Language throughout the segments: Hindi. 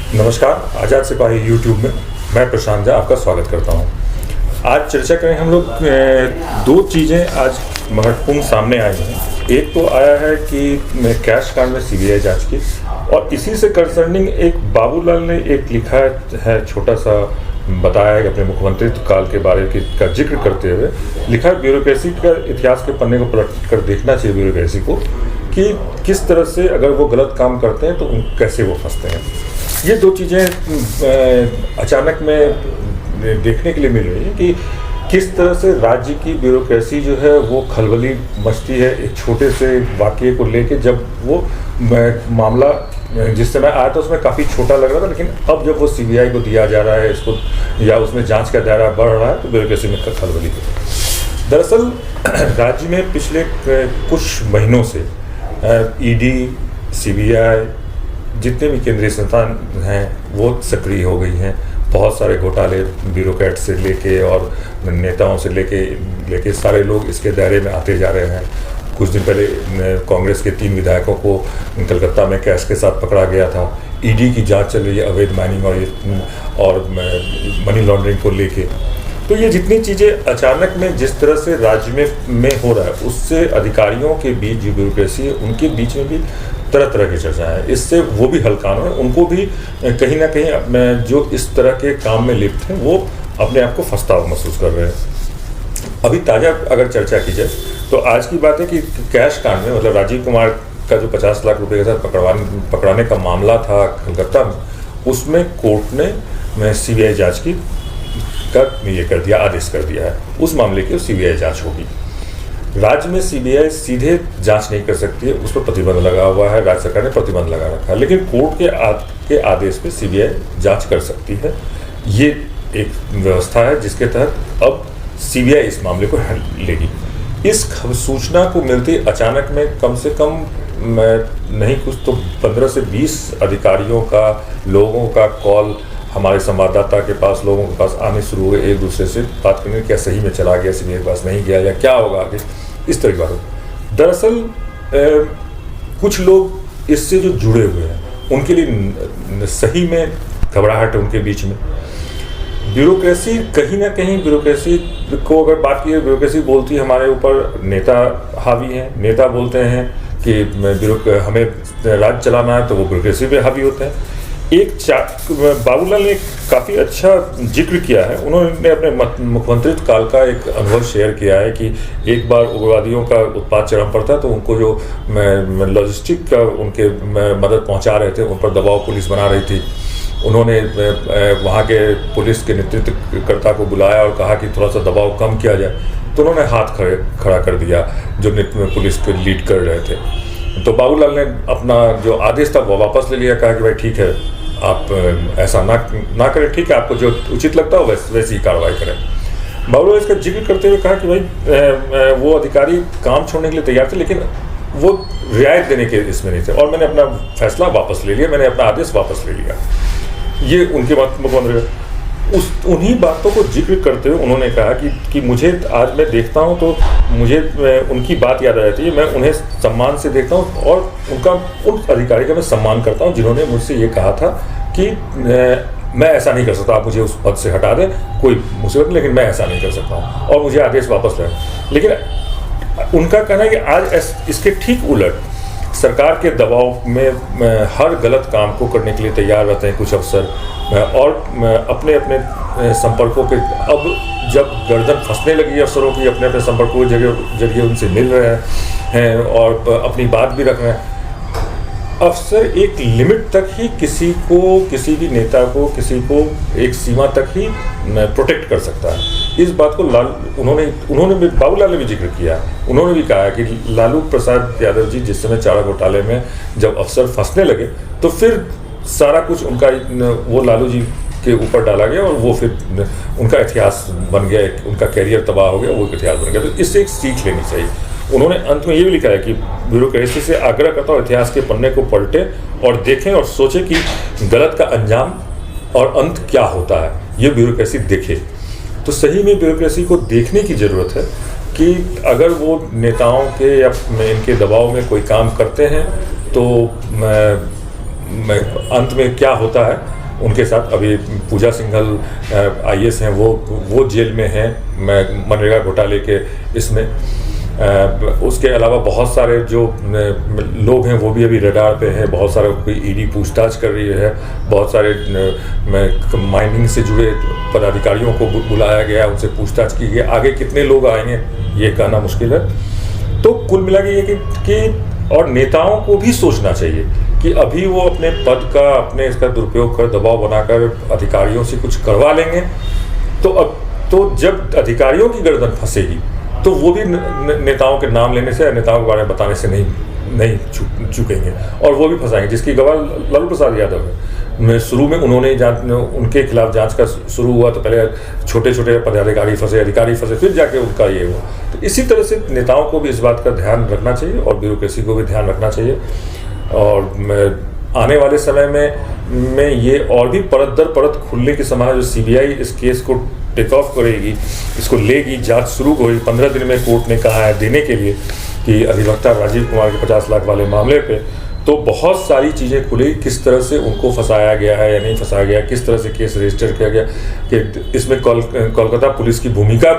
नमस्कार, आज़ाद सिपाही यूट्यूब में मैं प्रशांत झा आपका स्वागत करता हूं। आज चर्चा करें हम लोग दो चीज़ें आज महत्वपूर्ण सामने आई हैं। एक तो आया है कि कैश कांड में सीबीआई जांच की, और इसी से कंसर्निंग एक बाबूलाल ने एक लिखा है, छोटा सा बताया है अपने मुख्यमंत्री काल के बारे का जिक्र करते हुए लिखा है, ब्यूरोक्रेसी का इतिहास के पन्ने को पलट कर देखना चाहिए ब्यूरोक्रेसी को कि किस तरह से अगर वो गलत काम करते हैं तो कैसे वो फंसते हैं। ये दो चीज़ें अचानक में देखने के लिए मिल रही है कि किस तरह से राज्य की ब्यूरोक्रेसी जो है वो खलबली मचती है एक छोटे से वाक़ये को लेके। जब वो मामला जिस समय आया था उसमें काफ़ी छोटा लग रहा था, लेकिन अब जब वो सीबीआई को दिया जा रहा है इसको, या उसमें जांच का दायरा बढ़ रहा है, तो ब्यूरोक्रेसी में खलबली होती है। दरअसल राज्य में पिछले कुछ महीनों से ईडी, सीबीआई, जितने भी केंद्रीय संस्थान हैं वो सक्रिय हो गई हैं। बहुत सारे घोटाले ब्यूरोक्रेट से लेके और नेताओं से लेके सारे लोग इसके दायरे में आते जा रहे हैं। कुछ दिन पहले कांग्रेस के 3 विधायकों को कलकत्ता में कैश के साथ पकड़ा गया था। ईडी की जांच चल रही है अवैध माइनिंग और मनी लॉन्ड्रिंग को लेके। तो ये जितनी चीज़ें अचानक में जिस तरह से राज्य में हो रहा है, उससे अधिकारियों के बीच जो ब्यूरोक्रेसी है उनके बीच में भी तरह तरह की चर्चा है। इससे वो भी हल्कान है, उनको भी कहीं ना कहीं जो इस तरह के काम में लिप्त हैं वो अपने आप को फंसता हुआ महसूस कर रहे हैं। अभी ताज़ा अगर चर्चा की जाए तो आज की बात है कि कैश कांड में, मतलब राजीव कुमार का जो 50 लाख रुपए के साथ पकड़ाने का मामला था कलकत्ता में, उसमें कोर्ट ने सीबीआई जांच की ये कर दिया, आदेश कर दिया है। उस मामले की सीबीआई जांच होगी। राज्य में सीबीआई सीधे जांच नहीं कर सकती है, उस पर प्रतिबंध लगा हुआ है, राज्य सरकार ने प्रतिबंध लगा रखा है, लेकिन कोर्ट के आदेश पे सीबीआई जांच कर सकती है। ये एक व्यवस्था है जिसके तहत अब सीबीआई इस मामले को लेगी। इस सूचना को मिलते अचानक में कम से कम नहीं कुछ तो 15 से 20 अधिकारियों का, लोगों का कॉल हमारे संवाददाता के पास, लोगों के पास आने शुरू हो गए, एक दूसरे से बात करने, क्या सही में चला गया सीबीआई के पास, नहीं गया, या क्या होगा आगे, इस तरह की बात हो। दरअसल कुछ लोग इससे जो जुड़े हुए हैं उनके लिए सही में घबराहट है उनके बीच में। ब्यूरोक्रेसी कहीं ना कहीं, ब्यूरोक्रेसी को अगर बात की, ब्यूरोक्रेसी बोलती है हमारे ऊपर नेता हावी हैं, नेता बोलते हैं कि हमें राज्य चलाना है तो वो ब्यूरोक्रेसी पे हावी होते हैं। बाबूलाल ने काफ़ी अच्छा जिक्र किया है। उन्होंने अपने मुख्यमंत्री काल का एक अनुभव शेयर किया है कि एक बार उग्रवादियों का उत्पात चरम पर था, तो उनको जो लॉजिस्टिक का उनके मदद पहुंचा रहे थे, उन पर दबाव पुलिस बना रही थी। उन्होंने वहाँ के पुलिस के नेतृत्वकर्ता को बुलाया और कहा कि थोड़ा सा दबाव कम किया जाए, तो उन्होंने हाथ खड़ा कर दिया जो पुलिस को लीड कर रहे थे। तो बाबूलाल ने अपना जो आदेश था वो वापस ले लिया, कहा कि भाई ठीक है, आप ऐसा ना करें, ठीक है, आपको जो उचित लगता है वैसी ही कार्रवाई करें। बाबूलाल इसका जिक्र करते हुए कहा कि भाई वो अधिकारी काम छोड़ने के लिए तैयार थे, लेकिन वो रियायत देने के इसमें नहीं थे, और मैंने अपना फैसला वापस ले लिया, मैंने अपना आदेश वापस ले लिया। ये उनके मुख्यमंत्री उन्हीं बातों को जिक्र करते हुए उन्होंने कहा कि मुझे आज मैं देखता हूं तो मुझे उनकी बात याद आ जाती है। मैं उन्हें सम्मान से देखता हूं और उन अधिकारी का मैं सम्मान करता हूं जिन्होंने मुझसे ये कहा था कि मैं ऐसा नहीं कर सकता, आप मुझे उस पद से हटा दें, कोई मुसीबत नहीं, लेकिन मैं ऐसा नहीं कर सकता हूँ, और मुझे आदेश वापस लें। लेकिन उनका कहना है कि आज इसके ठीक उलट सरकार के दबाव में हर गलत काम को करने के लिए तैयार रहते हैं कुछ अफसर, और अपने अपने संपर्कों के, अब जब गर्दन फंसने लगी अफसरों की, अपने अपने संपर्कों के जरिए उनसे मिल रहे हैं और अपनी बात भी रख रहे हैं। अफसर एक लिमिट तक ही किसी भी नेता को, किसी को एक सीमा तक ही प्रोटेक्ट कर सकता है। इस बात को उन्होंने भी, बाबूलाल ने भी जिक्र किया। उन्होंने भी कहा कि लालू प्रसाद यादव जी जिस समय चारा घोटाले में जब अफसर फंसने लगे, तो फिर सारा कुछ उनका वो लालू जी के ऊपर डाला गया, और वो फिर उनका इतिहास बन गया, उनका कैरियर तबाह हो गया, वो इतिहास बन गया। तो इससे एक सीख लेनी चाहिए। उन्होंने अंत में ये भी लिखा है कि ब्यूरोक्रेसी से आग्रह करता हूँ इतिहास के पन्ने को पलटे और देखें और सोचें कि गलत का अंजाम और अंत क्या होता है, ये ब्यूरोक्रेसी देखे। तो सही में ब्यूरोक्रेसी को देखने की ज़रूरत है कि अगर वो नेताओं के या इनके दबाव में कोई काम करते हैं तो अंत में क्या होता है, उनके साथ अभी पूजा सिंघल IAS हैं, वो जेल में हैं मनरेगा घोटाले के इसमें। उसके अलावा बहुत सारे जो लोग हैं वो भी अभी रडार पे हैं, बहुत सारे कोई ED पूछताछ कर रही है, बहुत सारे माइनिंग से जुड़े पदाधिकारियों को बुलाया गया, उनसे पूछताछ की गई। आगे कितने लोग आएंगे ये कहना मुश्किल है। तो कुल मिला के ये कि और नेताओं को भी सोचना चाहिए कि अभी वो अपने पद का, अपने इसका दुरुपयोग कर, दबाव बनाकर अधिकारियों से कुछ करवा लेंगे, तो जब अधिकारियों की गर्दन फंसेगी तो वो भी नेताओं के नाम लेने से, नेताओं के बारे में बताने से नहीं चुकेंगे, और वो भी फंसाएंगे। जिसकी गवाह लालू प्रसाद यादव है। शुरू में उनके खिलाफ जांच का शुरू हुआ तो पहले छोटे छोटे पदाधिकारी फंसे, अधिकारी फंसे, फिर जाके उनका ये हुआ। तो इसी तरह से नेताओं को भी इस बात का ध्यान रखना चाहिए और ब्यूरोक्रेसी को भी ध्यान रखना चाहिए। और आने वाले समय में ये और भी परत दर परत खुलने की संभावना, जो CBI इस केस को टेक ऑफ करेगी, इसको लेगी, जांच शुरू होगी। 15 दिन में कोर्ट ने कहा है देने के लिए कि अधिवक्ता राजीव कुमार के 50 लाख वाले मामले पे, तो बहुत सारी चीज़ें खुली, किस तरह से उनको फंसाया गया है या नहीं फंसाया गया, किस तरह से केस रजिस्टर किया गया, कि इसमें कोलकाता पुलिस की भूमिका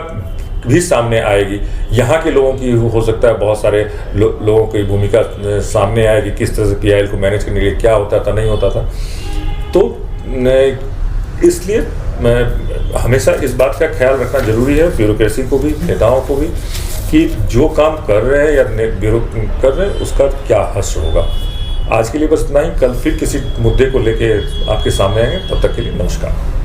भी सामने आएगी। यहाँ के लोगों की हो सकता है बहुत सारे लोगों की भूमिका सामने आएगी, किस तरह से PIL को मैनेज करने के लिए क्या होता था, नहीं होता था। तो इसलिए हमेशा इस बात का ख्याल रखना जरूरी है, ब्यूरोक्रेसी को भी, नेताओं को भी, कि जो काम कर रहे हैं या ब्यूरो कर रहे हैं उसका क्या हश्र होगा। आज के लिए बस इतना ही। कल फिर किसी मुद्दे को लेके आपके सामने आएंगे। तब तक के लिए नमस्कार।